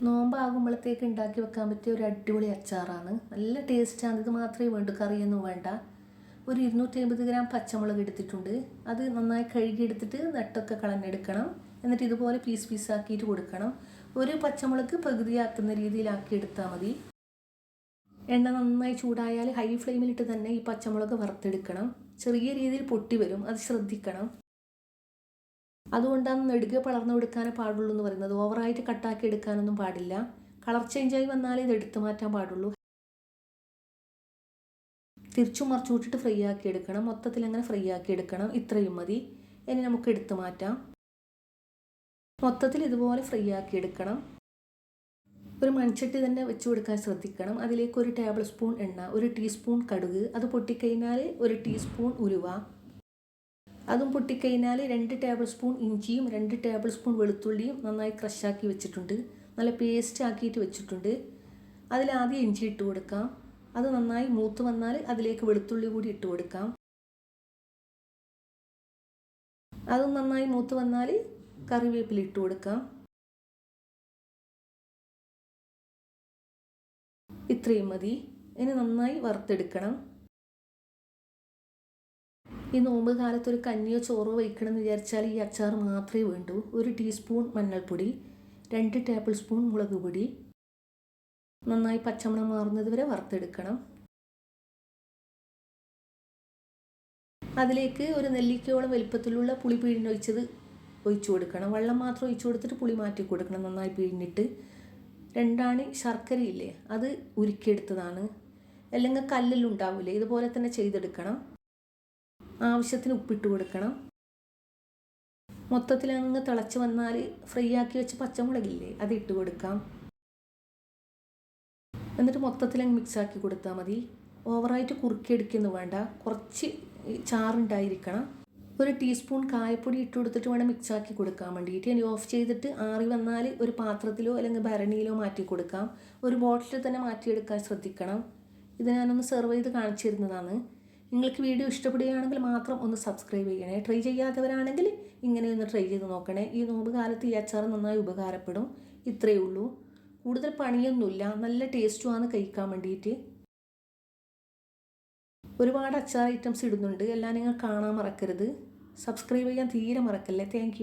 നോമ്പാകുമ്പോഴത്തേക്ക് ഉണ്ടാക്കി വെക്കാൻ പറ്റിയ ഒരു അടിപൊളി അച്ചാറാണ്. നല്ല ടേസ്റ്റാണ്. ഇത് മാത്രമേ വേണ്ടൂ, കറിയൊന്നും വേണ്ട. ഒരു 250 ഗ്രാം പച്ചമുളക് എടുത്തിട്ടുണ്ട്. അത് നന്നായി കഴുകിയെടുത്തിട്ട് നെട്ടൊക്കെ കളഞ്ഞെടുക്കണം. എന്നിട്ട് ഇതുപോലെ പീസ് പീസാക്കിയിട്ട് കൊടുക്കണം. ഒരു പച്ചമുളക് പകുതിയാക്കുന്ന രീതിയിലാക്കി എടുത്താൽ മതി. എണ്ണ നന്നായി ചൂടായാൽ ഹൈ ഫ്ലെയിമിലിട്ട് തന്നെ ഈ പച്ചമുളക് വറുത്തെടുക്കണം. ചെറിയ രീതിയിൽ പൊട്ടി വരും, അത് ശ്രദ്ധിക്കണം. അതുകൊണ്ടാണ് നെടുകെ പളർന്നു കൊടുക്കാനേ പാടുള്ളൂ എന്ന് പറയുന്നത്. ഓവറായിട്ട് കട്ടാക്കി എടുക്കാനൊന്നും പാടില്ല. കളർ ചേഞ്ചായി വന്നാലേ ഇത് എടുത്തു മാറ്റാൻ പാടുള്ളൂ. തിരിച്ചും മറിച്ചു വിട്ടിട്ട് ഫ്രൈ ആക്കി എടുക്കണം. മൊത്തത്തിൽ അങ്ങനെ ഫ്രൈ ആക്കി എടുക്കണം. ഇത്രയും മതി. ഇനി നമുക്ക് എടുത്തു മാറ്റാം. മൊത്തത്തിൽ ഇതുപോലെ ഫ്രൈ ആക്കി എടുക്കണം. ഒരു മൺചട്ടി തന്നെ വെച്ച് കൊടുക്കാൻ ശ്രദ്ധിക്കണം. അതിലേക്ക് 1 ടേബിൾ സ്പൂൺ എണ്ണ, 1 ടീസ്പൂൺ കടുക്, അത് പൊട്ടിക്കഴിഞ്ഞാൽ 1 ടീസ്പൂൺ ഉലുവ, അതും പൊട്ടിക്കഴിഞ്ഞാൽ 2 ടേബിൾ സ്പൂൺ ഇഞ്ചിയും 2 ടേബിൾ സ്പൂൺ വെളുത്തുള്ളിയും നന്നായി ക്രഷാക്കി വെച്ചിട്ടുണ്ട്. നല്ല പേസ്റ്റ് ആക്കിയിട്ട് വെച്ചിട്ടുണ്ട്. അതിലാദ്യം ഇഞ്ചി ഇട്ട് കൊടുക്കാം. അത് നന്നായി മൂത്ത് വന്നാൽ അതിലേക്ക് വെളുത്തുള്ളി കൂടി ഇട്ട് കൊടുക്കാം. അതും നന്നായി മൂത്ത് വന്നാൽ കറിവേപ്പില ഇട്ട് കൊടുക്കാം. ഇത്രയും മതി. ഇനി നന്നായി വറുത്തെടുക്കണം. ഈ നോമ്പ് കാലത്ത് ഒരു കഞ്ഞിയോ ചോറോ വയ്ക്കണമെന്ന് വിചാരിച്ചാൽ ഈ അച്ചാർ മാത്രമേ വേണ്ടൂ. 1 ടീസ്പൂൺ മഞ്ഞൾപ്പൊടി, 2 ടേബിൾ സ്പൂൺ മുളക് പൊടി, നന്നായി പച്ചമണം മാറുന്നത് വരെ വറുത്തെടുക്കണം. അതിലേക്ക് ഒരു നെല്ലിക്കയോളം വലുപ്പത്തിലുള്ള പുളി പിഴിഞ്ഞൊഴിച്ചത് ഒഴിച്ചു കൊടുക്കണം. വെള്ളം മാത്രം ഒഴിച്ചു കൊടുത്തിട്ട് പുളി മാറ്റി കൊടുക്കണം. നന്നായി പിഴിഞ്ഞിട്ട് 2 ആണി ശർക്കരയില്ലേ, അത് ഉരുക്കിയെടുത്തതാണ്. അല്ലെങ്കിൽ കല്ലെല്ലാം ഉണ്ടാവില്ലേ, ഇതുപോലെ തന്നെ ചെയ്തെടുക്കണം. ആവശ്യത്തിന് ഉപ്പിട്ട് കൊടുക്കണം. മൊത്തത്തിൽ അങ്ങ് തിളച്ച് വന്നാൽ ഫ്രൈ ആക്കി വെച്ച് പച്ചമുളകില്ലേ, അത് ഇട്ട് കൊടുക്കാം. എന്നിട്ട് മൊത്തത്തിൽ അങ്ങ് മിക്സാക്കി കൊടുത്താൽ മതി. ഓവറായിട്ട് കുറുക്കിയെടുക്കുന്നു വേണ്ട, കുറച്ച് ചാറുണ്ടായിരിക്കണം. 1 ടീസ്പൂൺ കായപ്പൊടി ഇട്ട് കൊടുത്തിട്ട് വേണം മിക്സാക്കി കൊടുക്കാൻ വേണ്ടിയിട്ട്. ഇനി ഓഫ് ചെയ്തിട്ട് ആറി വന്നാൽ ഒരു പാത്രത്തിലോ അല്ലെങ്കിൽ ഭരണിയിലോ മാറ്റി കൊടുക്കാം. ഒരു ബോട്ടിൽ തന്നെ മാറ്റിയെടുക്കാൻ ശ്രദ്ധിക്കണം. ഇത് ഞാനൊന്ന് സെർവ് ചെയ്ത് കാണിച്ചു തരുന്നതാണ്. നിങ്ങൾക്ക് വീഡിയോ ഇഷ്ടപ്പെടുകയാണെങ്കിൽ മാത്രം ഒന്ന് സബ്സ്ക്രൈബ് ചെയ്യണേ. ട്രൈ ചെയ്യാത്തവരാണെങ്കിൽ ഇങ്ങനെയൊന്ന് ട്രൈ ചെയ്ത് നോക്കണേ. ഈ നോമ്പ് കാലത്ത് ഈ അച്ചാർ നന്നായി ഉപകാരപ്പെടും. ഇത്രയേ ഉള്ളൂ. കൂടുതൽ പണിയൊന്നുമില്ല. നല്ല ടേസ്റ്റുമാണ് കഴിക്കാൻ വേണ്ടിയിട്ട്. ഒരുപാട് അച്ചാർ ഐറ്റംസ് ഇടുന്നുണ്ട്. എല്ലാം നിങ്ങൾ കാണാൻ മറക്കരുത്. സബ്സ്ക്രൈബ് ചെയ്യാൻ തീരെ മറക്കല്ലേ. താങ്ക്